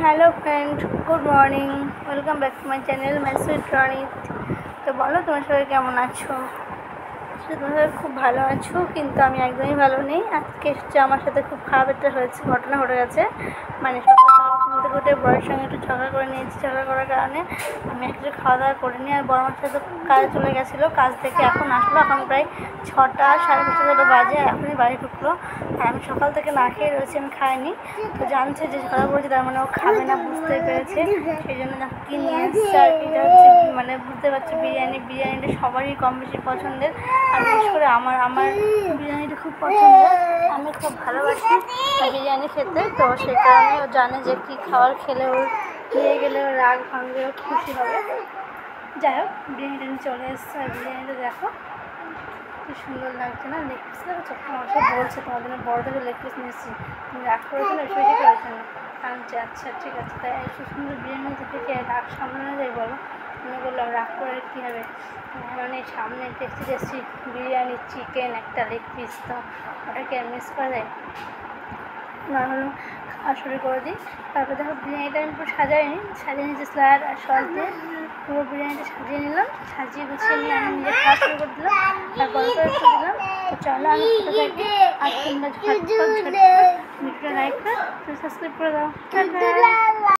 Hello friend, good morning. Welcome back to my channel my sweet Ronit. তো বলো, তোমার সবাই কেমন আছো? তোমার খুব ভালো আছো, কিন্তু আমি একদমই ভালো নেই। আজকে আমার সাথে খুব খারাপ একটা ঘটনা ঘটে গেছে। মানে সকাল সকাল ঘুম থেকে উঠে বড়ের সঙ্গে একটু ঝগড়া করে নিয়েছি। ঝগড়া করার কারণে আমি একটু খাওয়া দাওয়া করিনি, আর বড় মার সাথে কাজে চলে গেছিলো। কাজ থেকে এখন আসলো, এখন প্রায় 6টা সাড়ে 5টা বাজে, এখনই বাড়ি ঢুকলো। আর আমি সকাল থেকে না খেয়ে রয়েছি, আমি খাইনি। তো জানছে যে ঝগড়া করেছে, তার মানে ও খাবে না, বুঝতে পেরেছে। সেই জন্য দেখো কী নিয়ে এসছে। আর এটা হচ্ছে মানে বুঝতে পারছি বিরিয়ানিটা সবারই কম বেশি পছন্দের। আর বিশেষ করে আমার বিরিয়ানিটা খুব পছন্দের। আমি খুব ভালোবাসি বিরিয়ানি খেতে। তো সেই কারণে ও জানে যে কী খাবার খেলে ওর নিয়ে গেলে ওর রাগ ভাঙবে, ও খুশি হবে। যাই হোক, বিরিয়ানিটা নিয়ে চলে এসছে। আর বিরিয়ানিটা দেখো কি সুন্দর লাগছে না? লেগ পিস লাগছে। আমার সব বলছে তোমার জন্য বড় থেকে লেগ পিস নিয়েছি, তুমি রাগ করেছো না, এসে করেছো না। আনছে, আচ্ছা ঠিক আছে। তাই এত সুন্দর বিরিয়ানি দেখে কি রাগ সামলানো যায় বলো? আমি বললাম রাগ করে কী হবে, মানে সামনে টেস্টি টেস্টি বিরিয়ানি, চিকেন, একটা লেগ পিস, তো ওটাকে আর মিস করা যায়? না হলো খাওয়া শুরু করে দিই। তারপর দেখো বিরিয়ানিটা আমি পুরো সাজিয়ে নিয়েছি স্যালাড আর সস দিয়ে। পুরো বিরিয়ানিটা সাজিয়ে নিলাম, সাজিয়ে গুছিয়ে নিয়ে আমি নিজে খাওয়া শুরু করে দিলাম। আর গল্প একটু দিলাম। তো চলো আমি খেতে থাকি। আর তোমরা ভিডিওটা লাইক করে সাবস্ক্রাইব করে দাও। টাটা।